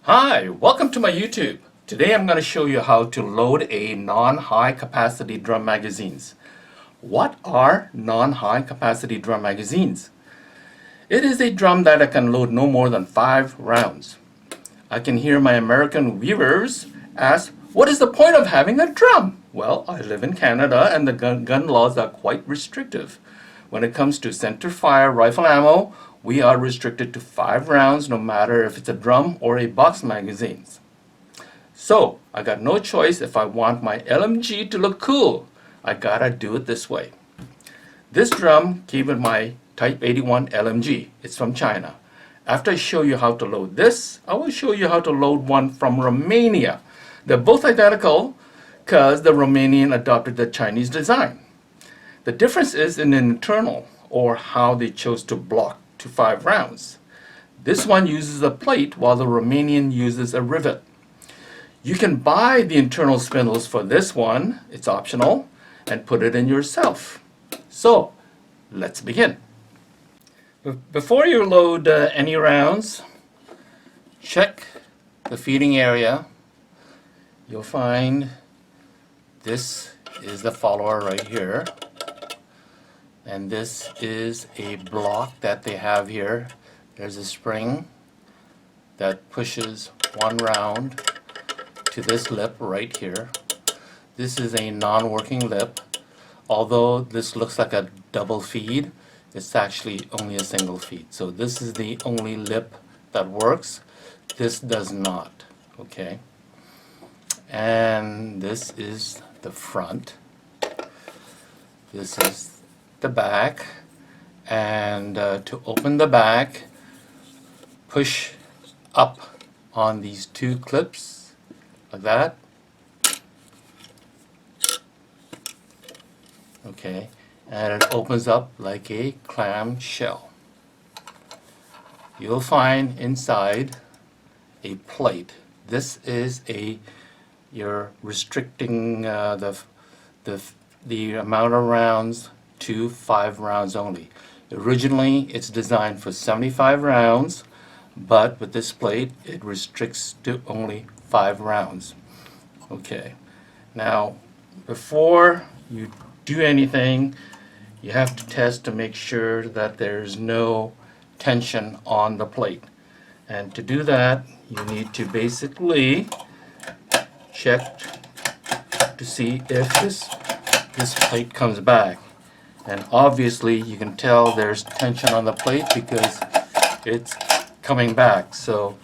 Hi, welcome to my YouTube. Today I'm going to show you how to load a non-high capacity drum magazines. What are non-high capacity drum magazines? It is a drum that I can load no more than 5 rounds. I can hear my American viewers ask, what is the point of having a drum? Well, I live in Canada and the gun laws are quite restrictive. When it comes to center fire rifle ammo, we are restricted to 5 rounds no matter if it's a drum or a box magazines. So, I got no choice if I want my LMG to look cool. I gotta do it this way. This drum came with my Type 81 LMG. It's from China. After I show you how to load this, I will show you how to load one from Romania. They're both identical because the Romanian adopted the Chinese design. The difference is in the internal, or how they chose to block to 5 rounds. This one uses a plate while the Romanian uses a rivet. You can buy the internal spindles for this one, it's optional, and put it in yourself. So, let's begin. Before you load any rounds, check the feeding area. You'll find this is the follower right here. And this is a block that they have here. There's a spring that pushes one round to this lip right here. This is a non-working lip. Although this looks like a double feed, it's actually only a single feed. So this is the only lip that works. This does not. Okay. And this is the front. This is the back, and to open the back, push up on these 2 clips like that. Okay, and it opens up like a clam shell. You'll find inside a plate. This is you're restricting the amount of rounds to 5 rounds only. Originally it's designed for 75 rounds, but with this plate it restricts to only 5 rounds. Okay, now before you do anything, you have to test to make sure that there's no tension on the plate. And to do that, you need to basically check to see if this plate comes back. And obviously you can tell there's tension on the plate because it's coming back. So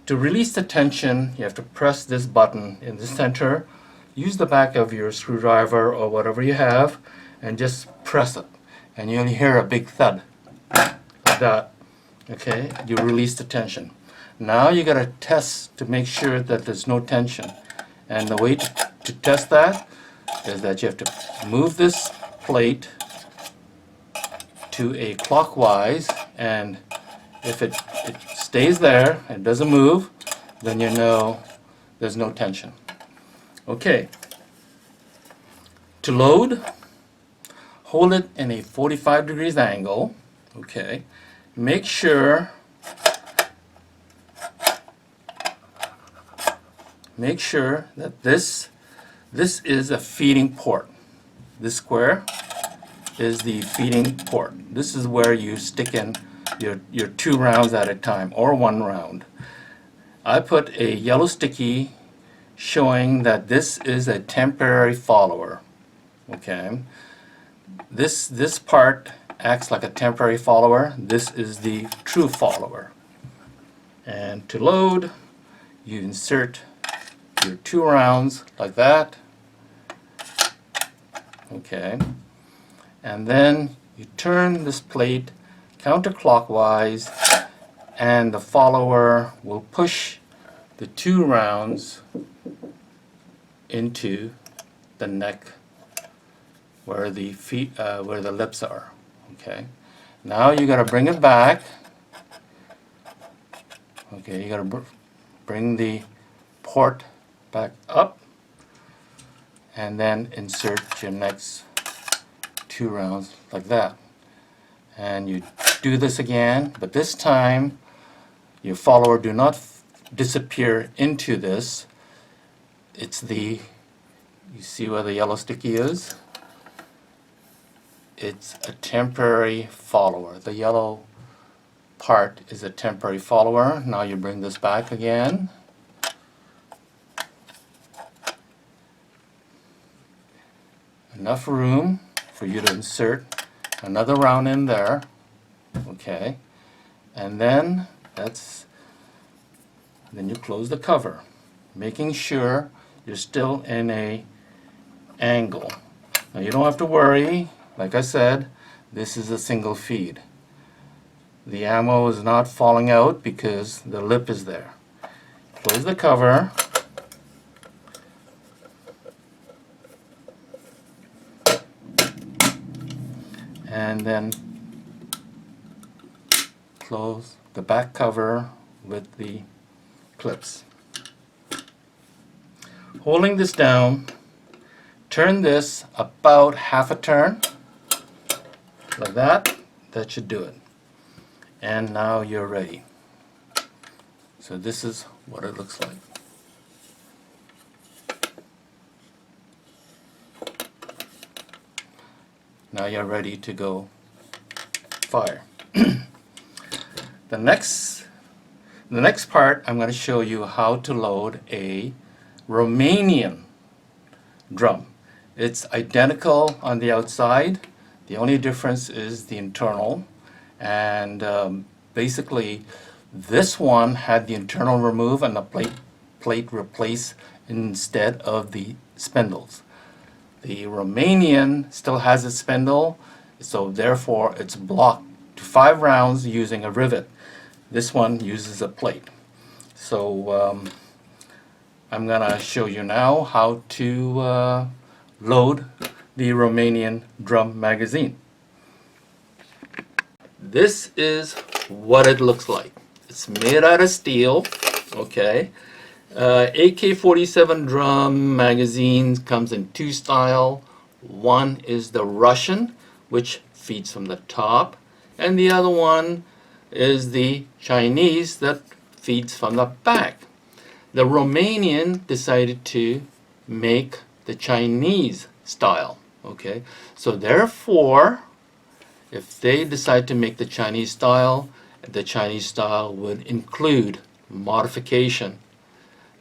to release the tension, you have to press this button in the center. Use the back of your screwdriver or whatever you have and just press it. And you'll hear a big thud like that. Okay, you release the tension. Now you gotta test to make sure that there's no tension. And the way to test that is that you have to move this plate to a clockwise, and if it stays there and doesn't move, then you know there's no tension. Okay, to load, hold it in a 45 degrees angle. Okay, make sure that this is a feeding port. This square is the feeding port. This is where you stick in your 2 rounds at a time, or 1 round. I put a yellow sticky showing that this is a temporary follower. Okay, this part acts like a temporary follower. This is the true follower. And to load, you insert your 2 rounds like that. Okay, and then you turn this plate counterclockwise, and the follower will push the 2 rounds into the neck where the lips are. Okay, now you got to bring it back. Okay, you got to bring the port back up, and then insert your next 2 rounds like that. And you do this again, but this time your follower do not disappear into this. It's the, you see where the yellow sticky is? It's a temporary follower. The yellow part is a temporary follower. Now you bring this back again. Enough room for you to insert another round in there. Okay. And then then you close the cover, making sure you're still in a angle. Now you don't have to worry. Like I said, this is a single feed. The ammo is not falling out because the lip is there. Close the cover. And then close the back cover with the clips. Holding this down, turn this about half a turn, like that. That should do it. And now you're ready. So this is what it looks like. Now you're ready to go fire. The next part, I'm going to show you how to load a Romanian drum. It's identical on the outside. The only difference is the internal. And basically, this one had the internal removed and the plate replaced instead of the spindles. The Romanian still has its spindle, so therefore it's blocked to 5 rounds using a rivet. This one uses a plate. So I'm going to show you now how to load the Romanian drum magazine. This is what it looks like. It's made out of steel, okay? AK-47 drum magazine comes in 2 styles. One is the Russian, which feeds from the top, and the other one is the Chinese that feeds from the back. The Romanian decided to make the Chinese style, okay? So therefore, if they decide to make the Chinese style would include modification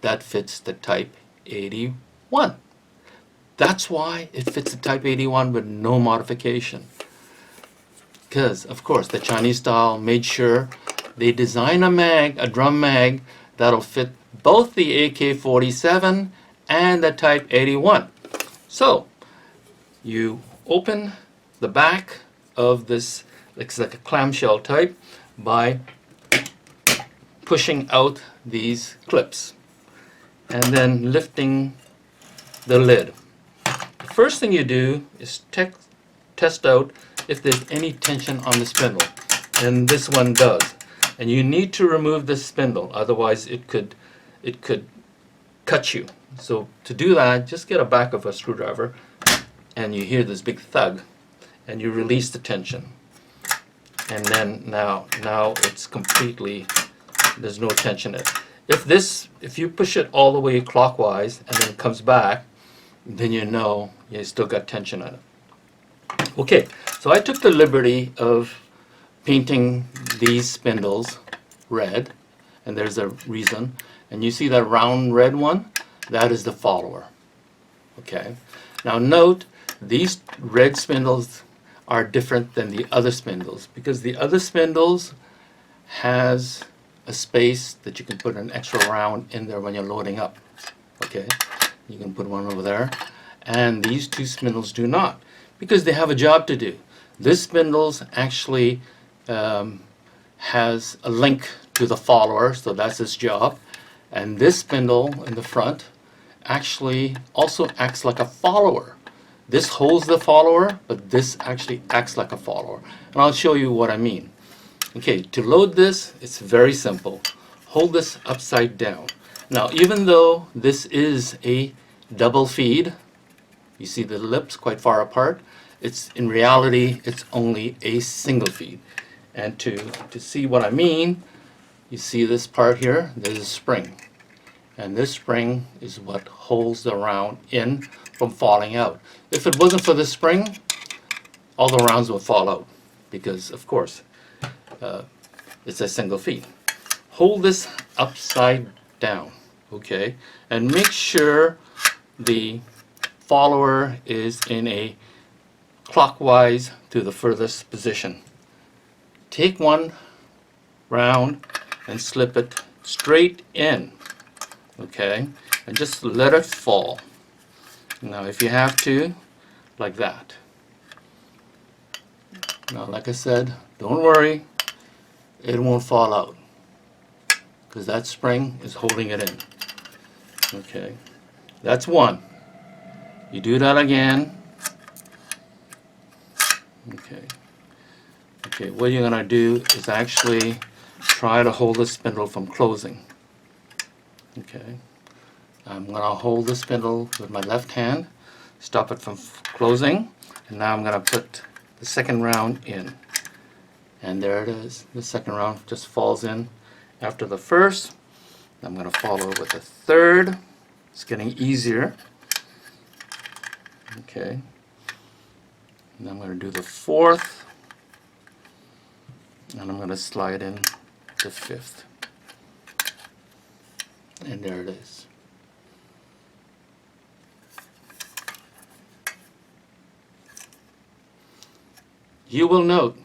that fits the Type 81. That's why it fits the Type 81 with no modification. Because, of course, the Chinese style made sure they design a drum mag, that'll fit both the AK-47 and the Type 81. So, you open the back of this, it's like a clamshell type, by pushing out these clips and then lifting the lid. The first thing you do is test out if there's any tension on the spindle, and this one does. And you need to remove this spindle, otherwise it could cut you. So to do that, just get a back of a screwdriver and you hear this big thud and you release the tension. And then now it's completely, there's no tension in it. If you push it all the way clockwise and then it comes back, then you know you still got tension on it. Okay, so I took the liberty of painting these spindles red, and there's a reason. And you see that round red one? That is the follower. Okay, now note these red spindles are different than the other spindles because the other spindles has a space that you can put an extra round in there when you're loading up. Okay, you can put one over there, and these 2 spindles do not, because they have a job to do. This spindles actually has a link to the follower, so that's its job, and this spindle in the front actually also acts like a follower. This holds the follower, but this actually acts like a follower, and I'll show you what I mean. Okay, to load this, it's very simple. Hold this upside down. Now, even though this is a double feed, you see the lips quite far apart, in reality, it's only a single feed. And to see what I mean, you see this part here? There's a spring. And this spring is what holds the round in from falling out. If it wasn't for this spring, all the rounds would fall out because, of course, it's a single feed. Hold this upside down, okay? And make sure the follower is in a clockwise to the furthest position. Take one round and slip it straight in, okay? And just let it fall. Now if you have to, like that. Now like I said, don't worry, it won't fall out because that spring is holding it in. Okay, that's one. You do that again. Okay, what you're gonna do is actually try to hold the spindle from closing. Okay, I'm gonna hold the spindle with my left hand, stop it from closing, and now I'm gonna put the second round in. And there it is. The second round just falls in after the first. I'm gonna follow with the third. It's getting easier. Okay. And I'm going to do the fourth, and I'm going to slide in the fifth. And there it is. You will note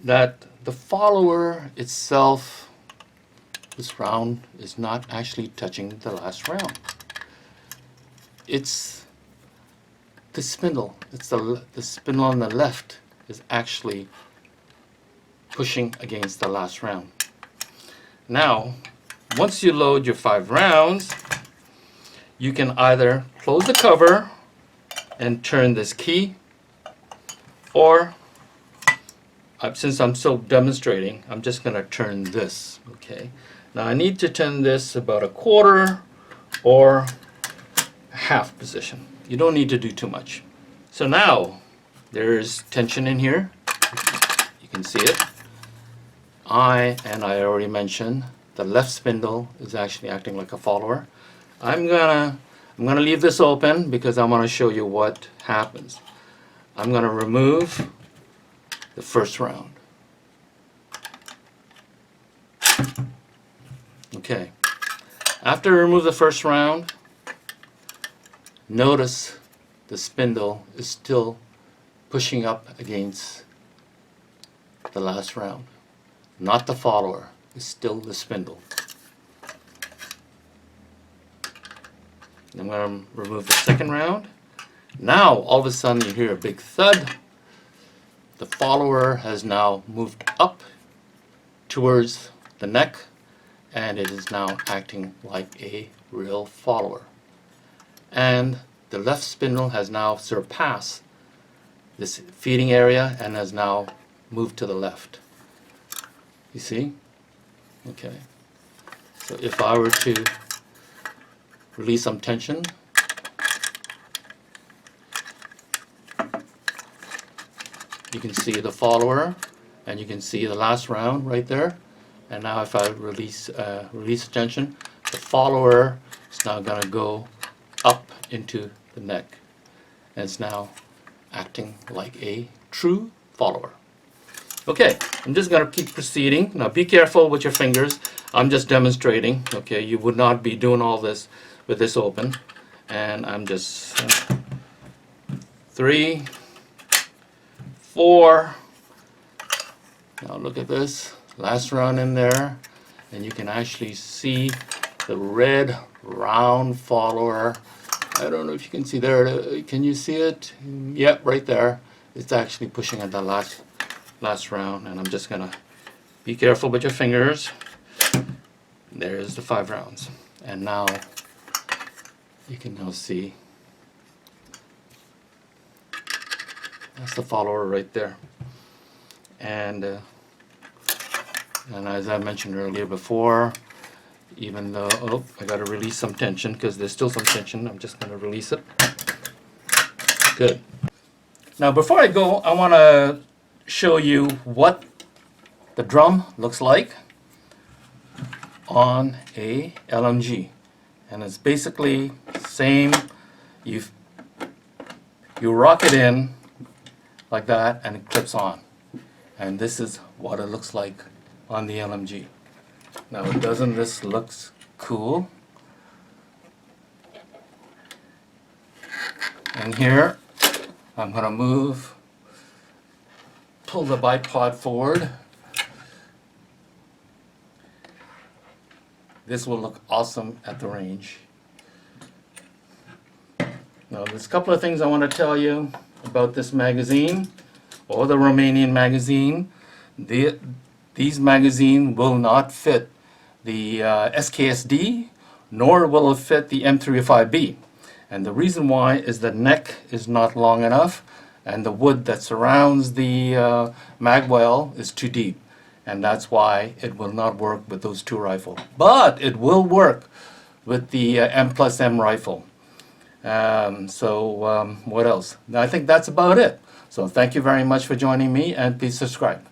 that the follower itself, this round, is not actually touching the last round. It's the spindle. It's the spindle on the left is actually pushing against the last round. Now, once you load your 5 rounds, you can either close the cover and turn this key, or since I'm still demonstrating, I'm just going to turn this. Okay. Now I need to turn this about a quarter or half position. You don't need to do too much. So now there's tension in here. You can see it. I already mentioned the left spindle is actually acting like a follower. I'm gonna leave this open because I want to show you what happens. I'm gonna remove the first round. Okay. After I remove the first round, notice the spindle is still pushing up against the last round. Not the follower, it's still the spindle. I'm going to remove the second round. Now, all of a sudden, you hear a big thud. The follower has now moved up towards the neck, and it is now acting like a real follower. And the left spindle has now surpassed this feeding area and has now moved to the left. You see? Okay. So if I were to release some tension, you can see the follower and you can see the last round right there. And now if I release tension, the follower is now going to go up into the neck, and it's now acting like a true follower. Okay, I'm just going to keep proceeding. Now be careful with your fingers. I'm just demonstrating. Okay, you would not be doing all this with this open. And I'm just 3, 4. Now look at this. Last round in there, and you can actually see the red round follower. I don't know if you can see there. Can you see it? Yep, right there. It's actually pushing at the last round, and I'm just gonna be careful with your fingers. There's the 5 rounds, and now you can now see that's the follower right there. And as I mentioned earlier before, even though, oh, I got to release some tension because there's still some tension. I'm just going to release it. Good. Now before I go, I want to show you what the drum looks like on a LMG, and it's basically same. You rock it in like that and it clips on, and this is what it looks like on the LMG. Now, doesn't this looks cool? And here I'm going to pull the bipod forward. This will look awesome at the range. Now, there's a couple of things I want to tell you about this magazine, or the Romanian magazine. These magazines will not fit the SKSD, nor will it fit the M305B. And the reason why is the neck is not long enough, and the wood that surrounds the mag well is too deep. And that's why it will not work with those two rifles. But it will work with the M+M rifle. What else? I think that's about it. So thank you very much for joining me, and please subscribe.